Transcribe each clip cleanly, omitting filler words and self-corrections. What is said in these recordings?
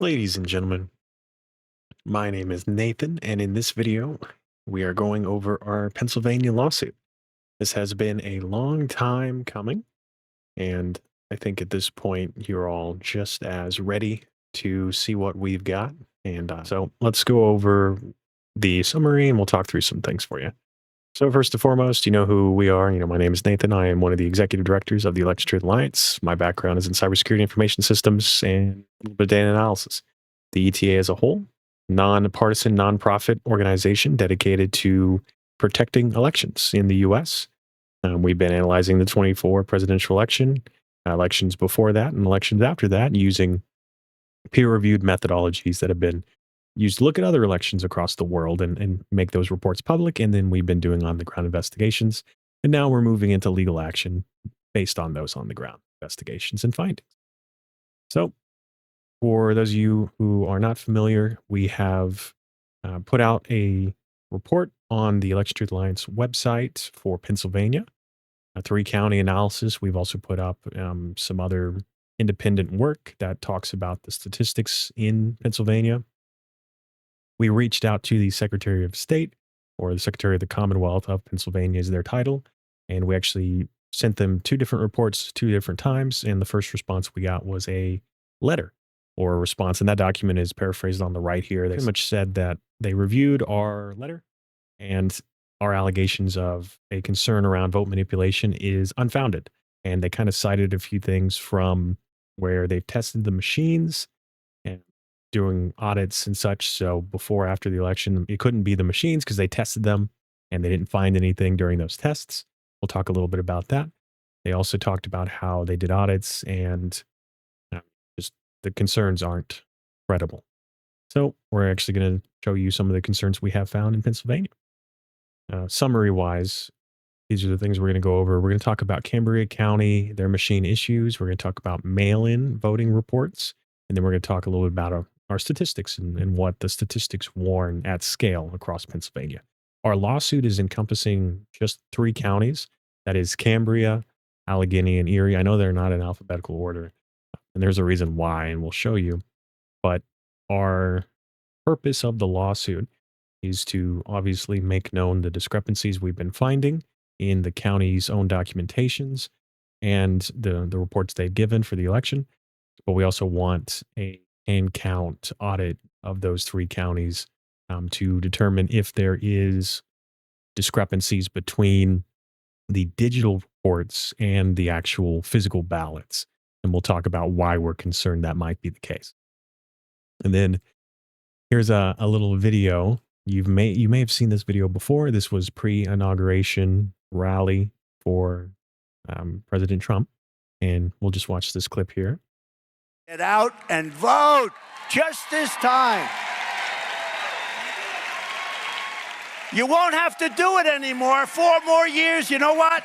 Ladies and gentlemen, my name is Nathan, and in this video, we are going over our Pennsylvania lawsuit. This has been a long time coming, and I think at this point, you're all just as ready to see what we've got. And so let's go over the summary and we'll talk through some things for you. So first and foremost, you know who we are. My name is Nathan. I am one of the executive directors of the Election Truth Alliance. My background is in cybersecurity information systems and a little bit of data analysis. The ETA as a whole, nonpartisan, nonprofit organization dedicated to protecting elections in the U.S. We've been analyzing the 24 presidential election, elections before that, and elections after that using peer-reviewed methodologies that have been used to look at other elections across the world and make those reports public. And then we've been doing on-the-ground investigations. And now we're moving into legal action based on those on-the-ground investigations and findings. So for those of you who are not familiar, we have put out a report on the Election Truth Alliance website for Pennsylvania, a 3-county analysis. We've also put up some other independent work that talks about the statistics in Pennsylvania. We reached out to the Secretary of State, or the Secretary of the Commonwealth of Pennsylvania is their title, and we actually sent them 2 different reports 2 different times, and the first response we got was a letter or a response, and that document is paraphrased on the right here. They pretty much said that they reviewed our letter and our allegations of a concern around vote manipulation is unfounded, and they kind of cited a few things from where they've tested the machines and doing audits and such. So before, after the election, it couldn't be the machines because they tested them and they didn't find anything during those tests. We'll talk a little bit about that. They also talked about how they did audits and just the concerns aren't credible. So we're actually going to show you some of the concerns we have found in Pennsylvania. Summary wise, these are the things we're going to go over. We're going to talk about Cambria County, their machine issues. We're going to talk about mail-in voting reports. And then we're going to talk a little bit about our statistics and what the statistics warn at scale across Pennsylvania. Our lawsuit is encompassing just 3 counties. That is Cambria, Allegheny, and Erie. I know they're not in alphabetical order, and there's a reason why, and we'll show you. But our purpose of the lawsuit is to obviously make known the discrepancies we've been finding in the county's own documentations and the reports they've given for the election. But we also want a hand count audit of those 3 counties to determine if there is discrepancies between the digital reports and the actual physical ballots. And we'll talk about why we're concerned that might be the case. And then here's a little video. You may have seen this video before. This was pre-inauguration rally for President Trump. And we'll just watch this clip here. Get out and vote just this time. You won't have to do it anymore. 4 more years, you know what?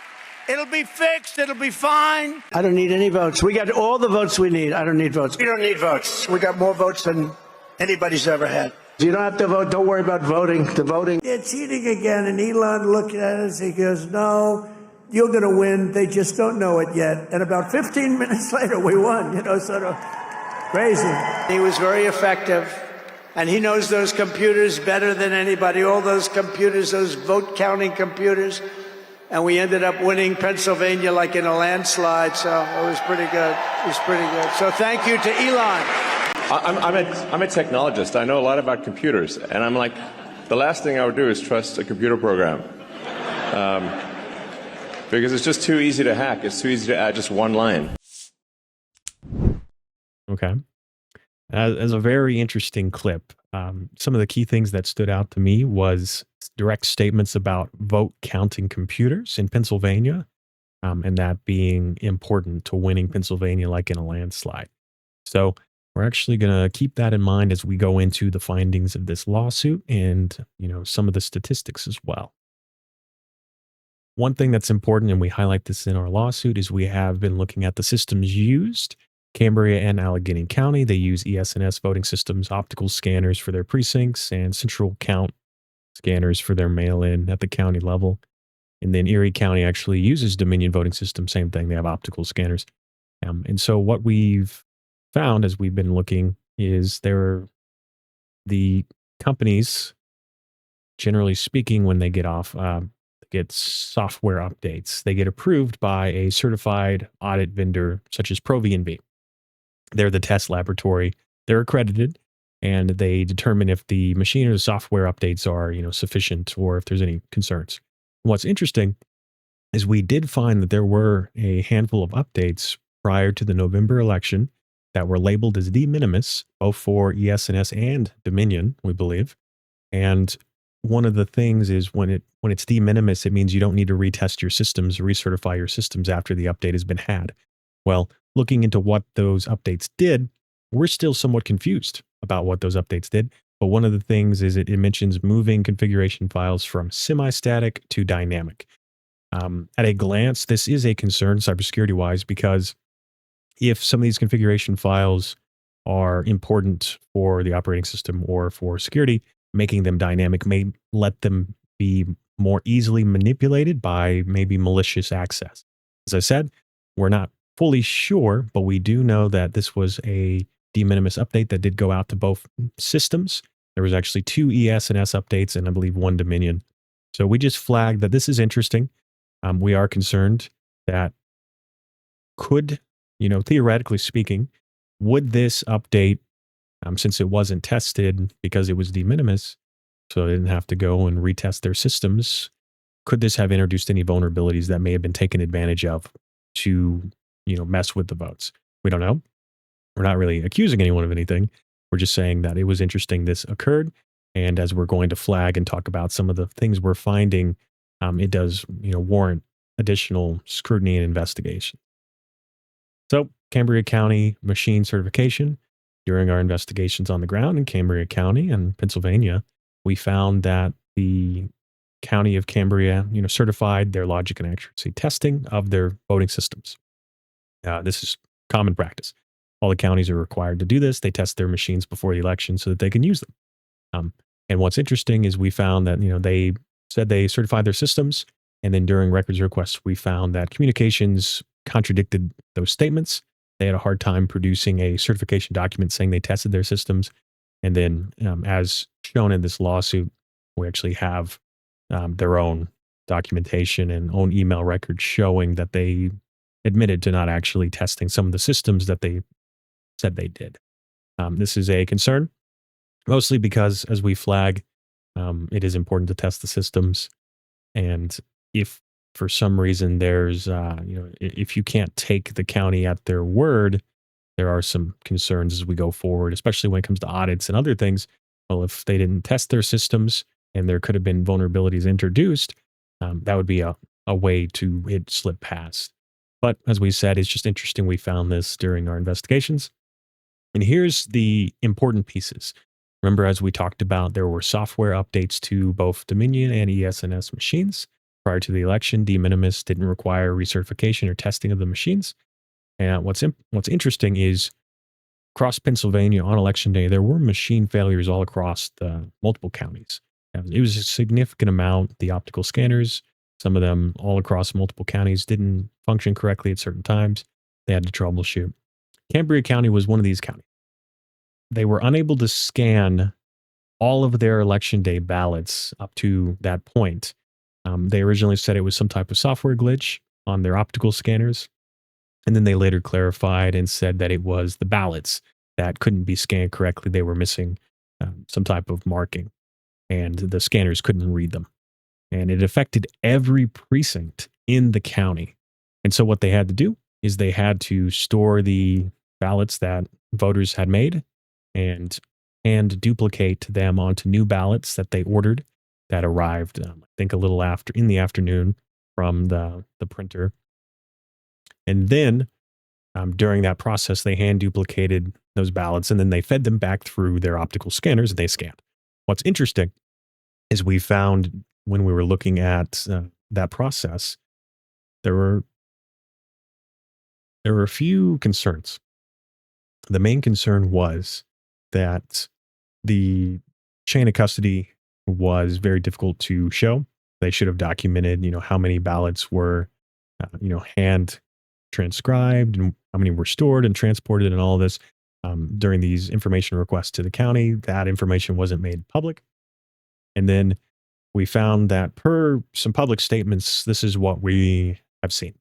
It'll be fixed. It'll be fine. I don't need any votes. We got all the votes we need. I don't need votes. We don't need votes. We got more votes than anybody's ever had. You don't have to vote. Don't worry about voting. The voting. They're cheating again. And Elon looked at us. He goes, no, you're going to win. They just don't know it yet. And about 15 minutes later, we won, sort of crazy. He was very effective. And he knows those computers better than anybody, all those computers, those vote counting computers. And we ended up winning Pennsylvania like in a landslide. So it was pretty good. It was pretty good. So thank you to Elon. I'm a technologist. I know a lot about computers. And I'm like, the last thing I would do is trust a computer program. Because it's just too easy to hack. It's too easy to add just one line. Okay. As a very interesting clip, some of the key things that stood out to me was direct statements about vote counting computers in Pennsylvania, and that being important to winning Pennsylvania like in a landslide. So we're actually going to keep that in mind as we go into the findings of this lawsuit and, some of the statistics as well. One thing that's important, and we highlight this in our lawsuit, is we have been looking at the systems used. Cambria and Allegheny County, they use ES&S voting systems, optical scanners for their precincts, and central count scanners for their mail-in at the county level. And then Erie County actually uses Dominion voting system, same thing, they have optical scanners. And so what we've found as we've been looking is the companies, generally speaking, when they get software updates, they get approved by a certified audit vendor such as ProV&V. They're the test laboratory. They're accredited, and they determine if the machine or the software updates are, sufficient or if there's any concerns. What's interesting is we did find that there were a handful of updates prior to the November election that were labeled as de minimis, both for ES&S and Dominion, we believe. And one of the things is when it's de minimis, it means you don't need to retest your systems, recertify your systems after the update has been had. Well, looking into what those updates did, we're still somewhat confused about what those updates did. But one of the things is it mentions moving configuration files from semi-static to dynamic. At a glance, this is a concern cybersecurity-wise, because if some of these configuration files are important for the operating system or for security, making them dynamic may let them be more easily manipulated by maybe malicious access. As I said, we're not fully sure, but we do know that this was a de minimis update that did go out to both systems. There was actually 2 ES&S updates and I believe 1 Dominion. So we just flagged that this is interesting. We are concerned that could, theoretically speaking, would this update, since it wasn't tested because it was de minimis, so they didn't have to go and retest their systems, could this have introduced any vulnerabilities that may have been taken advantage of to, mess with the votes? We don't know. We're not really accusing anyone of anything. We're just saying that it was interesting this occurred. And as we're going to flag and talk about some of the things we're finding, it does, warrant additional scrutiny and investigation. So, Cambria County machine certification. During our investigations on the ground in Cambria County and Pennsylvania, we found that the county of Cambria, certified their logic and accuracy testing of their voting systems. This is common practice. All the counties are required to do this. They test their machines before the election so that they can use them. And what's interesting is we found that, they said they certified their systems. And then during records requests, we found that communications contradicted those statements. They had a hard time producing a certification document saying they tested their systems. And then, as shown in this lawsuit, we actually have their own documentation and own email records showing that they admitted to not actually testing some of the systems that they said they did. This is a concern, mostly because, as we flag, it is important to test the systems. And if for some reason there's, if you can't take the county at their word, there are some concerns as we go forward, especially when it comes to audits and other things. Well, if they didn't test their systems and there could have been vulnerabilities introduced, that would be a way to it slip past. But as we said, it's just interesting we found this during our investigations. And here's the important pieces. Remember, as we talked about, there were software updates to both Dominion and ES&S machines. Prior to the election, de minimis didn't require recertification or testing of the machines. And what's interesting is across Pennsylvania on election day, there were machine failures all across the multiple counties. It was a significant amount. The optical scanners, some of them all across multiple counties, didn't function correctly at certain times. They had to troubleshoot. Cambria County was one of these counties. They were unable to scan all of their election day ballots up to that point. They originally said it was some type of software glitch on their optical scanners. And then they later clarified and said that it was the ballots that couldn't be scanned correctly. They were missing some type of marking, and the scanners couldn't read them. And it affected every precinct in the county. And so what they had to do is they had to store the ballots that voters had made and duplicate them onto new ballots that they ordered that arrived, I think, a little after in the afternoon from the printer. And then during that process, they hand duplicated those ballots and then they fed them back through their optical scanners and they scanned. What's interesting is we found when we were looking at that process, there were a few concerns. The main concern was that the chain of custody was very difficult to show. They should have documented, how many ballots were, hand transcribed and how many were stored and transported and all this. during these information requests to the county. That information wasn't made public. And then we found that per some public statements, this is what we have seen.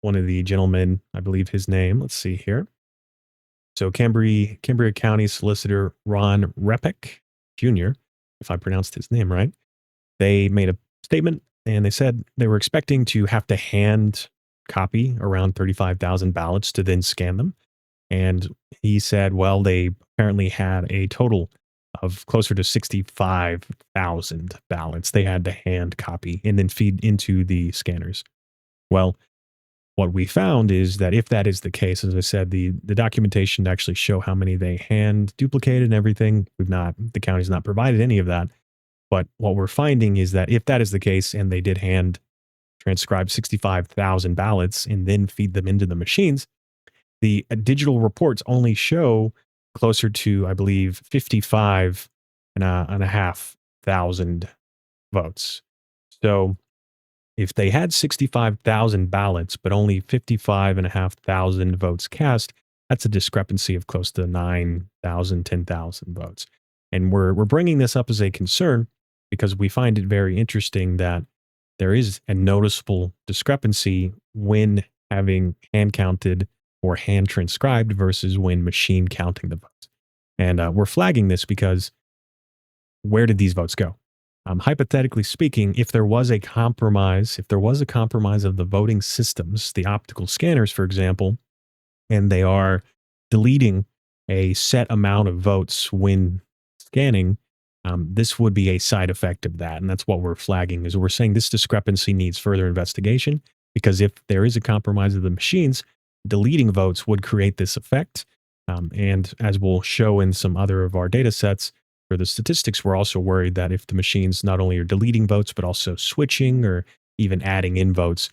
One of the gentlemen, I believe his name, let's see here. So Cambria County Solicitor Ron Repek Jr., if I pronounced his name right, they made a statement and they said they were expecting to have to hand copy around 35,000 ballots to then scan them. And he said, well, they apparently had a total of closer to 65,000 ballots they had to hand copy and then feed into the scanners. Well, what we found is that if that is the case, as I said, the documentation to actually show how many they hand duplicated and everything, the county's not provided any of that. But what we're finding is that if that is the case and they did hand transcribe 65,000 ballots and then feed them into the machines, the digital reports only show closer to, I believe, 55,500 votes. So if they had 65,000 ballots, but only 55,500 votes cast, that's a discrepancy of close to 9,000, 10,000 votes. And we're bringing this up as a concern because we find it very interesting that there is a noticeable discrepancy when having hand counted or hand transcribed versus when machine counting the votes. And we're flagging this because where did these votes go? Hypothetically speaking, if there was a compromise of the voting systems, the optical scanners, for example, and they are deleting a set amount of votes when scanning, this would be a side effect of that. And that's what we're flagging, is we're saying this discrepancy needs further investigation, because if there is a compromise of the machines, deleting votes would create this effect. And as we'll show in some other of our data sets, for the statistics, we're also worried that if the machines not only are deleting votes, but also switching or even adding in votes,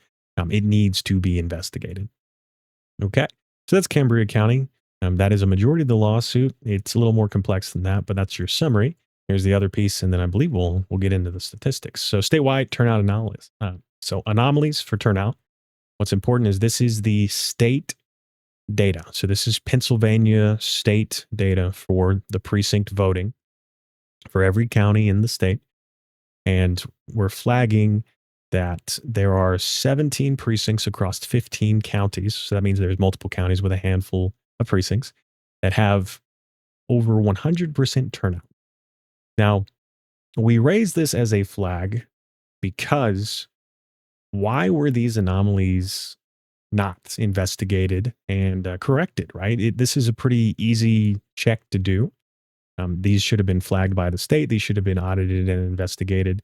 it needs to be investigated. Okay, so that's Cambria County. That is a majority of the lawsuit. It's a little more complex than that, but that's your summary. Here's the other piece, and then I believe we'll get into the statistics. So statewide turnout anomalies. So anomalies for turnout. What's important is this is the state data. So this is Pennsylvania state data for the precinct voting for every county in the state. And we're flagging that there are 17 precincts across 15 counties. So that means there's multiple counties with a handful of precincts that have over 100% turnout. Now, we raise this as a flag because why were these anomalies not investigated and corrected, right? This is a pretty easy check to do. These should have been flagged by the state. These should have been audited and investigated.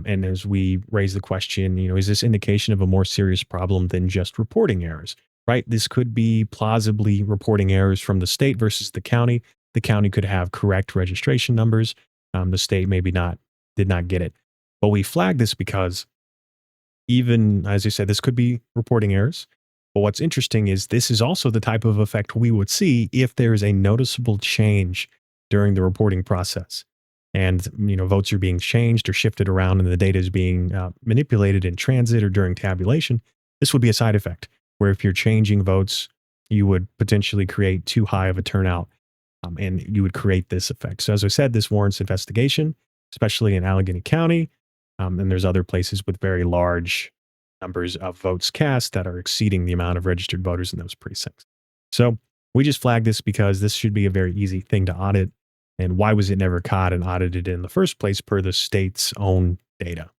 And as we raise the question, is this indication of a more serious problem than just reporting errors, right? This could be plausibly reporting errors from the state versus the county. The county could have correct registration numbers. The state maybe did not get it. But we flag this because even, as I said, this could be reporting errors. But what's interesting is this is also the type of effect we would see if there is a noticeable change during the reporting process. And, votes are being changed or shifted around and the data is being manipulated in transit or during tabulation. This would be a side effect where if you're changing votes, you would potentially create too high of a turnout and you would create this effect. So as I said, this warrants investigation, especially in Allegheny County. And there's other places with very large numbers of votes cast that are exceeding the amount of registered voters in those precincts. So we just flagged this because this should be a very easy thing to audit. And why was it never caught and audited in the first place per the state's own data?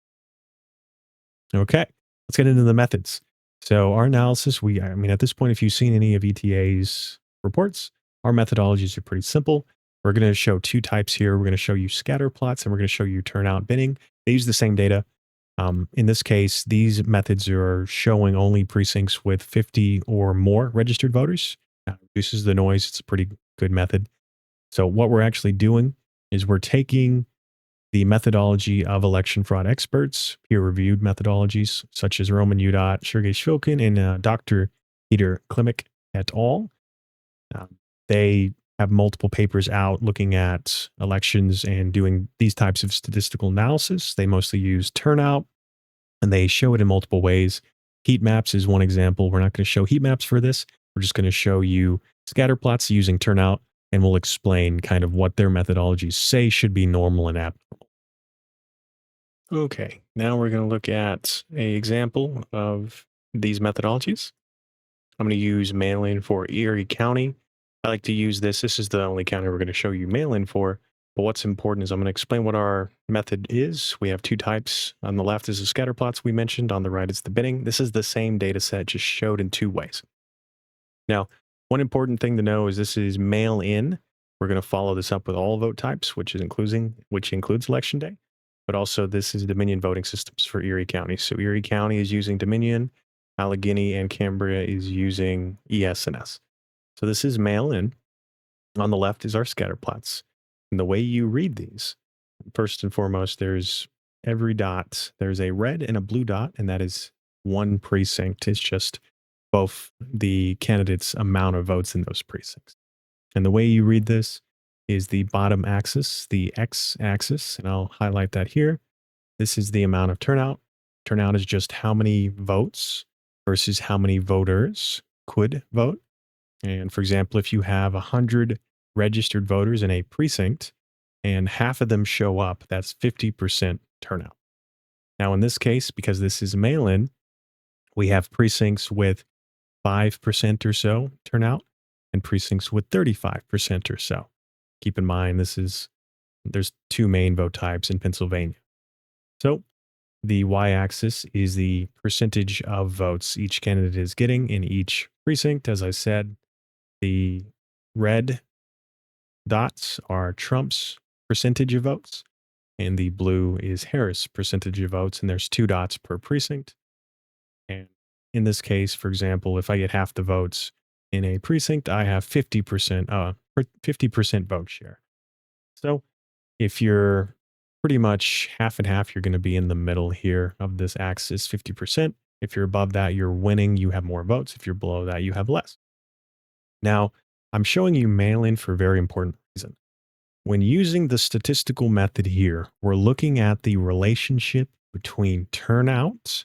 Okay, let's get into the methods. So our analysis, at this point, if you've seen any of ETA's reports, our methodologies are pretty simple. We're going to show two types here. We're going to show you scatter plots and we're going to show you turnout binning. They use the same data. In this case, these methods are showing only precincts with 50 or more registered voters. Reduces the noise. It's a pretty good method. So what we're actually doing is we're taking the methodology of election fraud experts, peer-reviewed methodologies, such as Roman Udot, Sergey Shpilkin, and Dr. Peter Klimek et al. They have multiple papers out looking at elections and doing these types of statistical analysis. They mostly use turnout, and they show it in multiple ways. Heat maps is one example. We're not going to show heat maps for this. We're just going to show you scatter plots using turnout, and we'll explain kind of what their methodologies say should be normal and abnormal. Okay, now we're going to look at an example of these methodologies. I'm going to use mail-in for Erie County. I like to use this. This is the only county we're going to show you mail-in for. But what's important is I'm going to explain what our method is. We have two types. On the left is the scatter plots we mentioned. On the right is the binning. This is the same data set, just showed in two ways. Now, one important thing to know is this is mail-in. We're going to follow this up with all vote types, which includes election day. But also this is Dominion voting systems for Erie County. So Erie County is using Dominion. Allegheny and Cambria is using ES&S. So this is mail-in. On the left is our scatter plots. And the way you read these, first and foremost, there's every dot. There's a red and a blue dot, and that is one precinct. It's just both the candidates' amount of votes in those precincts. And the way you read this is the bottom axis, the x-axis, and I'll highlight that here. This is the amount of turnout. Turnout is just how many votes versus how many voters could vote. And for example, if you have 100 registered voters in a precinct and half of them show up, that's 50% turnout. Now, in this case, because this is mail-in, we have precincts with 5% or so turnout and precincts with 35% or so. Keep in mind, there's two main vote types in Pennsylvania. So the y-axis is the percentage of votes each candidate is getting in each precinct. As I said, the red dots are Trump's percentage of votes, and the blue is Harris' percentage of votes, and there's 2 dots per precinct. And in this case, for example, if I get half the votes in a precinct, I have 50% vote share. So if you're pretty much half and half, you're going to be in the middle here of this axis, 50%. If you're above that, you're winning, you have more votes. If you're below that, you have less. Now, I'm showing you mail-in for a very important reason. When using the statistical method here, we're looking at the relationship between turnout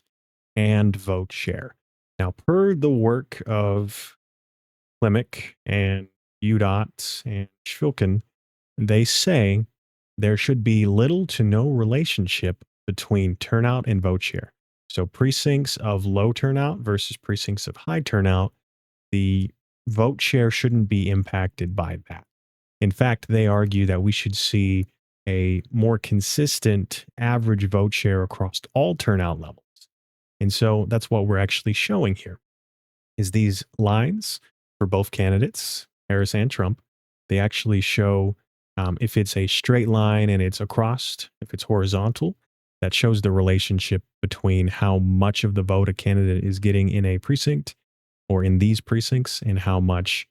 and vote share. Now, per the work of Klimek and UDOT and Shpilkin, they say there should be little to no relationship between turnout and vote share. So precincts of low turnout versus precincts of high turnout, the vote share shouldn't be impacted by that. In fact, they argue that we should see a more consistent average vote share across all turnout levels. And so that's what we're actually showing here is these lines for both candidates, Harris and Trump. They actually show if it's a straight line and it's across, if it's horizontal, that shows the relationship between how much of the vote a candidate is getting in a precinct or in these precincts and how much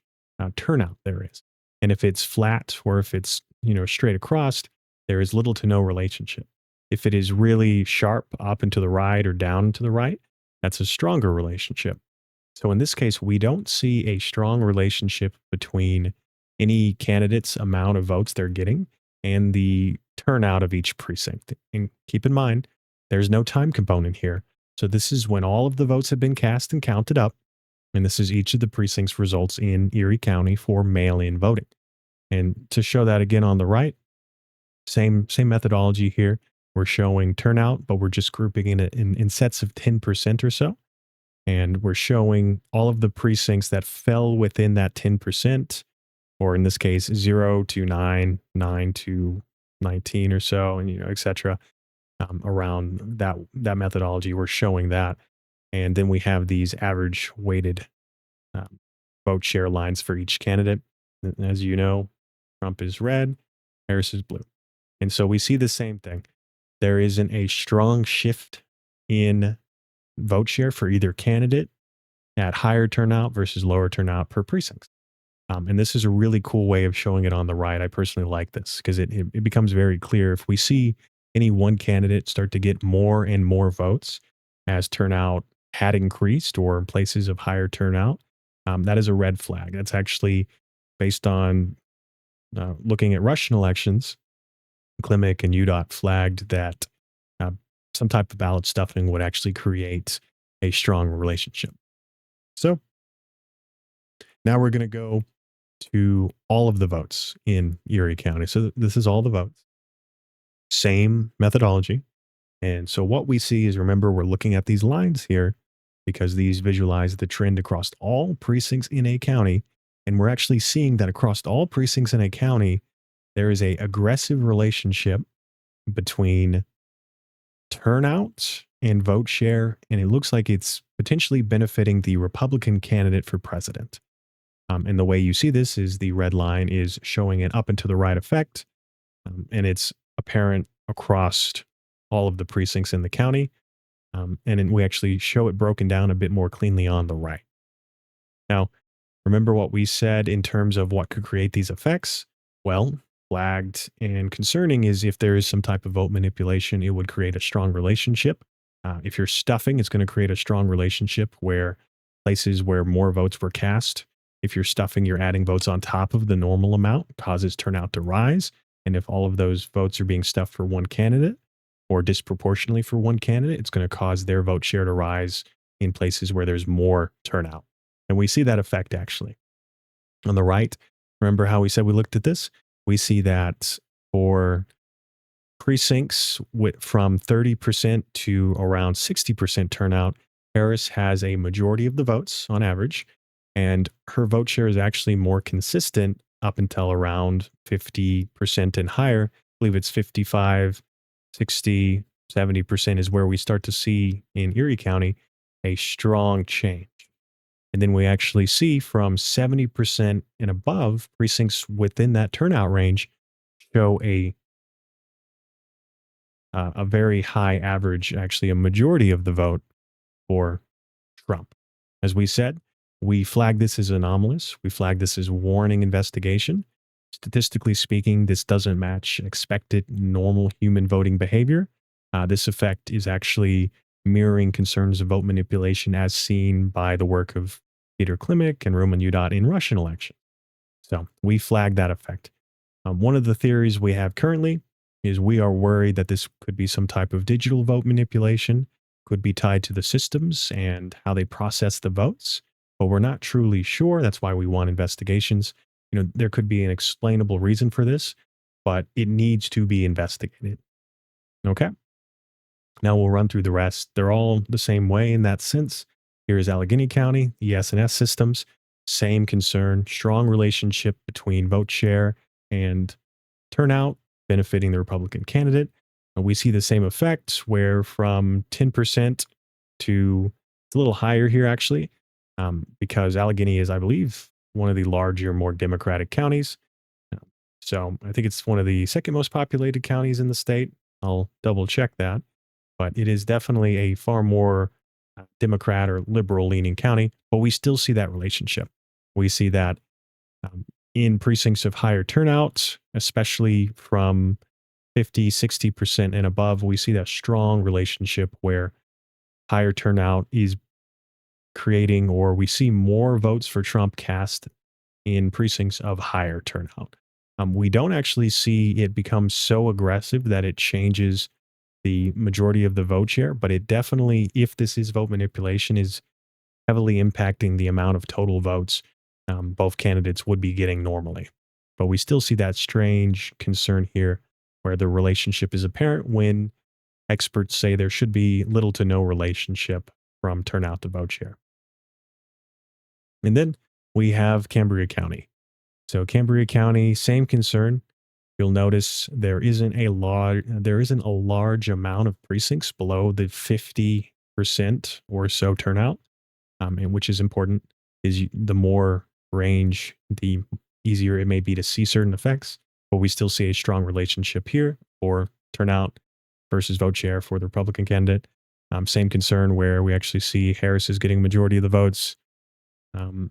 turnout there is. And if it's flat or if it's straight across, there is little to no relationship. If it is really sharp up and to the right or down and to the right, that's a stronger relationship. So in this case, we don't see a strong relationship between any candidate's amount of votes they're getting and the turnout of each precinct. And keep in mind, there's no time component here. So this is when all of the votes have been cast and counted up. And this is each of the precincts results in Erie County for mail-in voting. And to show that again on the right, same methodology here. We're showing turnout, but we're just grouping it in sets of 10% or so. And we're showing all of the precincts that fell within that 10%, or in this case, 0 to 9, 9 to 19 or so, and et cetera. Around that methodology, we're showing that. And then we have these average weighted vote share lines for each candidate. As you know, Trump is red, Harris is blue. And so we see the same thing. There isn't a strong shift in vote share for either candidate at higher turnout versus lower turnout per precinct. And this is a really cool way of showing it on the right. I personally like this because it becomes very clear. If we see any one candidate start to get more and more votes as turnout had increased or in places of higher turnout, that is a red flag. That's actually based on looking at Russian elections. Klimek and UDOT flagged that some type of ballot stuffing would actually create a strong relationship. So now we're going to go to all of the votes in Erie County. So this is all the votes, same methodology. And so what we see is, remember, we're looking at these lines here because these visualize the trend across all precincts in a county. And we're actually seeing that across all precincts in a county, there is a aggressive relationship between turnout and vote share. And it looks like it's potentially benefiting the Republican candidate for president. And the way you see this is the red line is showing an up and to the right effect. And it's apparent across all of the precincts in the county. And then we actually show it broken down a bit more cleanly on the right. Now, remember what we said in terms of what could create these effects? Well, flagged and concerning is if there is some type of vote manipulation, it would create a strong relationship. If you're stuffing, it's going to create a strong relationship where places where more votes were cast, if you're stuffing, you're adding votes on top of the normal amount, causes turnout to rise. And if all of those votes are being stuffed for one candidate or disproportionately for one candidate, it's going to cause their vote share to rise in places where there's more turnout. And we see that effect actually. On the right, remember how we said we looked at this? We see that for precincts from 30% to around 60% turnout, Harris has a majority of the votes on average, and her vote share is actually more consistent up until around 50% and higher. I believe it's 55, 60, 70% is where we start to see in Erie County a strong change. And then we actually see from 70% and above, precincts within that turnout range show a very high average, actually a majority of the vote for Trump. As we said, we flag this as anomalous. We flag this as warning investigation. Statistically speaking, this doesn't match expected normal human voting behavior. This effect is actually mirroring concerns of vote manipulation as seen by the work of Peter Klimek and Roman Udot in Russian elections. So we flag that effect. One of the theories we have currently is we are worried that this could be some type of digital vote manipulation, could be tied to the systems and how they process the votes, but we're not truly sure. That's why we want investigations. There could be an explainable reason for this, but it needs to be investigated. Okay. Now we'll run through the rest. They're all the same way in that sense. Here's Allegheny County, the S&S systems, same concern, strong relationship between vote share and turnout, benefiting the Republican candidate. And we see the same effects where from 10% to it's a little higher here actually, because Allegheny is, I believe, one of the larger, more Democratic counties. So I think it's one of the second most populated counties in the state. I'll double check that, but it is definitely a far more Democrat or liberal leaning county, but we still see that relationship. We see that in precincts of higher turnout, especially from 50, 60% and above, we see that strong relationship where higher turnout is creating, or we see more votes for Trump cast in precincts of higher turnout. We don't actually see it become so aggressive that it changes the majority of the vote share, but it definitely, if this is vote manipulation, is heavily impacting the amount of total votes both candidates would be getting normally. But we still see that strange concern here where the relationship is apparent when experts say there should be little to no relationship from turnout to vote share. And then we have Cambria County. So Cambria County, same concern. You'll notice there isn't a large amount of precincts below the 50% or so turnout, and which is important. Is the more range, the easier it may be to see certain effects. But we still see a strong relationship here for turnout versus vote share for the Republican candidate. Same concern where we actually see Harris is getting majority of the votes, around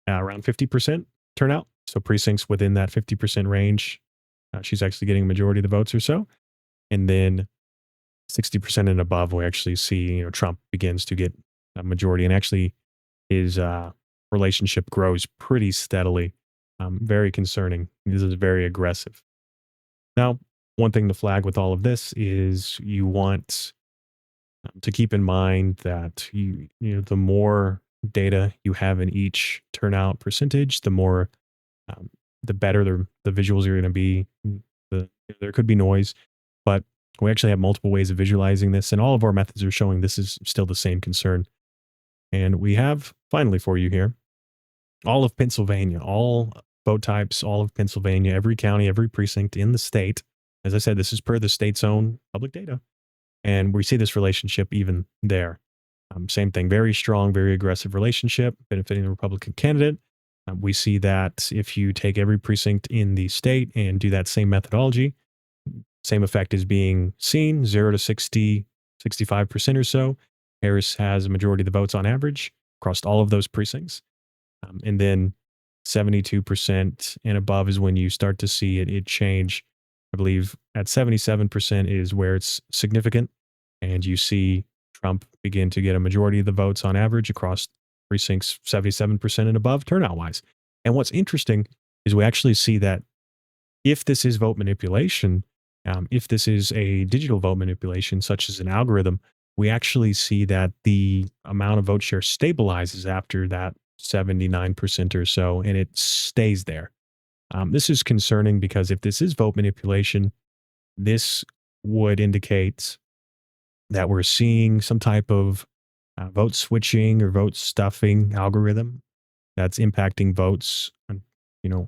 50% turnout. So precincts within that 50% range, she's actually getting a majority of the votes or so. And then 60% and above, we actually see Trump begins to get a majority, and actually his relationship grows pretty steadily. Very concerning. This is very aggressive. Now, one thing to flag with all of this is you want to keep in mind that the more data you have in each turnout percentage, the more, the better the visuals are going to be. There could be noise, but we actually have multiple ways of visualizing this, and all of our methods are showing this is still the same concern. And we have finally for you here all of Pennsylvania, all vote types, all of Pennsylvania, every county, every precinct in the state. As I said, this is per the state's own public data. And we see this relationship even there. Same thing, very strong, very aggressive relationship benefiting the Republican candidate. We see that if you take every precinct in the state and do that same methodology, same effect is being seen, 0 to 60, 65% or so. Harris has a majority of the votes on average across all of those precincts. And then 72% and above is when you start to see it change. I believe at 77% is where it's significant. And you see Trump begin to get a majority of the votes on average across precincts 77% and above turnout wise. And what's interesting is we actually see that if this is vote manipulation, if this is a digital vote manipulation, such as an algorithm, we actually see that the amount of vote share stabilizes after that 79% or so, and it stays there. This is concerning because if this is vote manipulation, this would indicate that we're seeing some type of vote switching or vote stuffing algorithm that's impacting votes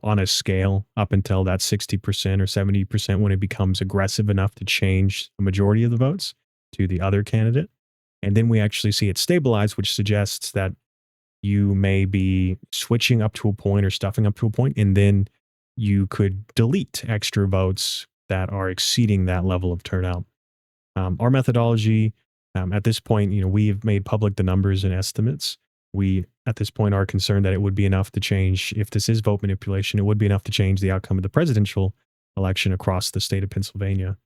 on a scale up until that 60% or 70% when it becomes aggressive enough to change the majority of the votes to the other candidate. And then we actually see it stabilize, which suggests that you may be switching up to a point or stuffing up to a point, and then you could delete extra votes that are exceeding that level of turnout. Our methodology at this point, we have made public the numbers and estimates. We, at this point, are concerned that it would be enough to change, if this is vote manipulation, it would be enough to change the outcome of the presidential election across the state of Pennsylvania.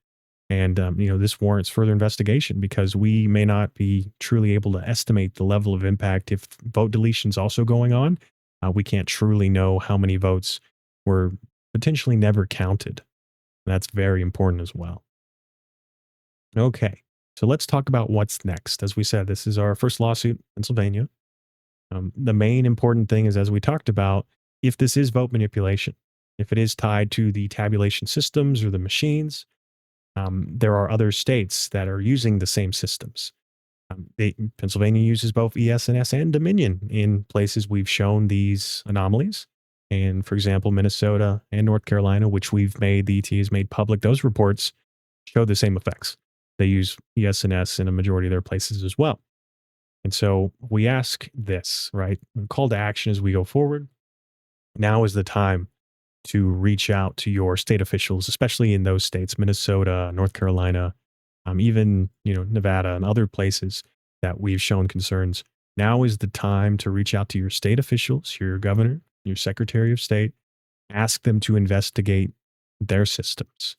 And, this warrants further investigation because we may not be truly able to estimate the level of impact if vote deletion's also going on. We can't truly know how many votes were potentially never counted. That's very important as well. Okay, so let's talk about what's next. As we said, this is our first lawsuit in Pennsylvania. The main important thing is, as we talked about, if this is vote manipulation, if it is tied to the tabulation systems or the machines, there are other states that are using the same systems. Pennsylvania uses both ES&S and Dominion in places we've shown these anomalies. And for example, Minnesota and North Carolina, which the ET has made public, those reports show the same effects. They use ES&S in a majority of their places as well. And so we ask this, right? Call to action as we go forward. Now is the time to reach out to your state officials, especially in those states, Minnesota, North Carolina, even, Nevada and other places that we've shown concerns. Now is the time to reach out to your state officials, your governor, your secretary of state, ask them to investigate their systems.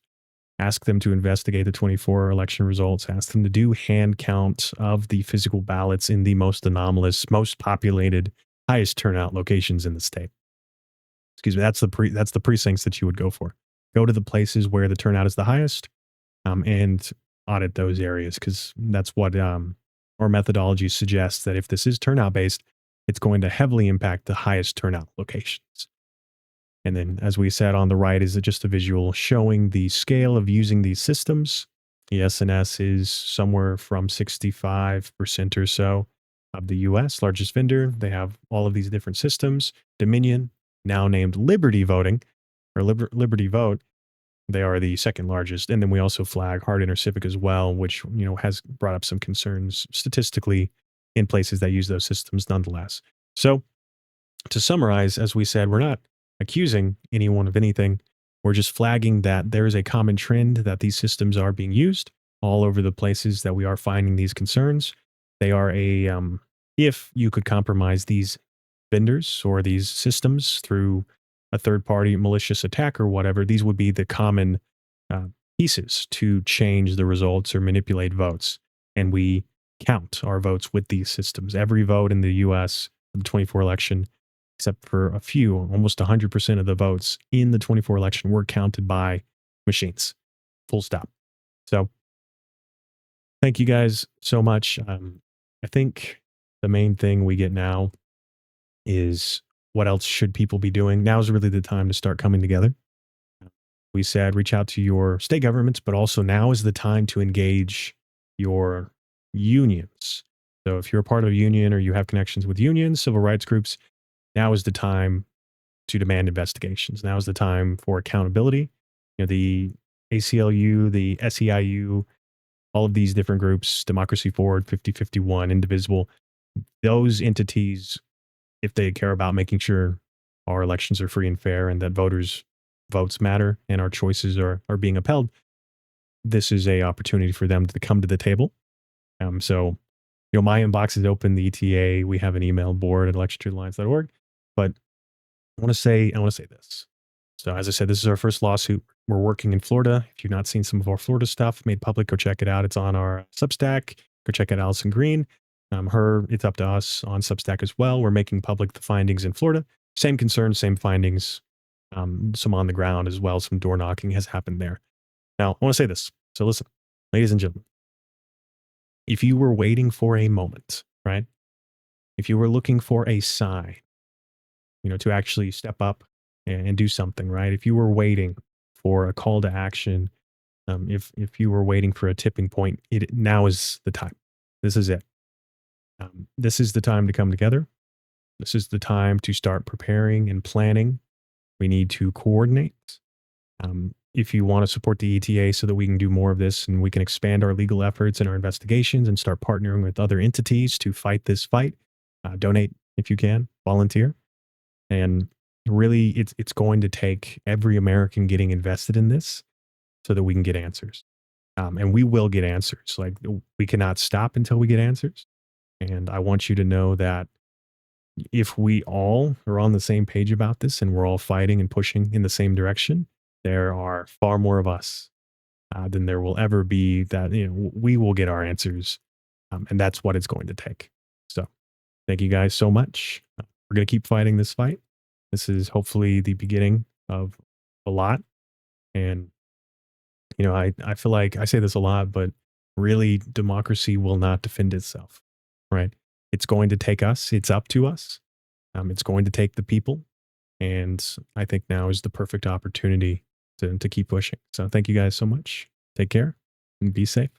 Ask them to investigate the 24 election results. Ask them to do hand count of the physical ballots in the most anomalous, most populated, highest turnout locations in the state. Excuse me. That's the precincts that you would go for. Go to the places where the turnout is the highest, and audit those areas, because that's what our methodology suggests, that if this is turnout based, it's going to heavily impact the highest turnout locations. And then, as we said, on the right is just a visual showing the scale of using these systems. ES&S is somewhere from 65% or so of the U.S., largest vendor. They have all of these different systems. Dominion, now named Liberty Voting, or Liberty Vote, they are the second largest. And then we also flag Hard InterCivic as well, which has brought up some concerns statistically in places that use those systems nonetheless. So to summarize, as we said, we're not accusing anyone of anything. We're just flagging that there is a common trend that these systems are being used all over the places that we are finding these concerns. They are if you could compromise these vendors or these systems through a third-party malicious attack or whatever, these would be the common pieces to change the results or manipulate votes. And we count our votes with these systems. Every vote in the U.S. for the 24 election, except for a few, almost 100% of the votes in the 24 election were counted by machines. Full stop. So thank you guys so much. I think the main thing we get now is what else should people be doing? Now is really the time to start coming together. We said reach out to your state governments, but also now is the time to engage your unions. So if you're a part of a union or you have connections with unions, civil rights groups, now is the time to demand investigations. Now is the time for accountability. The ACLU, the SEIU, all of these different groups, Democracy Forward, 5051, Indivisible, those entities, if they care about making sure our elections are free and fair and that voters' votes matter and our choices are being upheld, this is a opportunity for them to come to the table. So, my inbox is open, the ETA. We have an email board at electiontruthealliance.org. But I want to say this. So as I said, this is our first lawsuit. We're working in Florida. If you've not seen some of our Florida stuff made public, go check it out. It's on our Substack. Go check out Alison Greene. It's up to us on Substack as well. We're making public the findings in Florida. Same concerns, same findings. Some on the ground as well. Some door knocking has happened there. Now, I want to say this. So listen, ladies and gentlemen, if you were waiting for a moment, right? If you were looking for a sign, to actually step up and do something, right? If you were waiting for a call to action, if you were waiting for a tipping point, now is the time. This is it. This is the time to come together. This is the time to start preparing and planning. We need to coordinate. If you want to support the ETA so that we can do more of this and we can expand our legal efforts and our investigations and start partnering with other entities to fight this fight, donate if you can, volunteer. And really, it's going to take every American getting invested in this so that we can get answers. And we will get answers. Like, we cannot stop until we get answers. And I want you to know that if we all are on the same page about this and we're all fighting and pushing in the same direction, there are far more of us than there will ever be that, we will get our answers. And that's what it's going to take. So thank you guys so much. We're going to keep fighting this fight. This is hopefully the beginning of a lot. And, I feel like I say this a lot, but really democracy will not defend itself, right? It's going to take us. It's up to us. It's going to take the people. And I think now is the perfect opportunity to keep pushing. So thank you guys so much. Take care and be safe.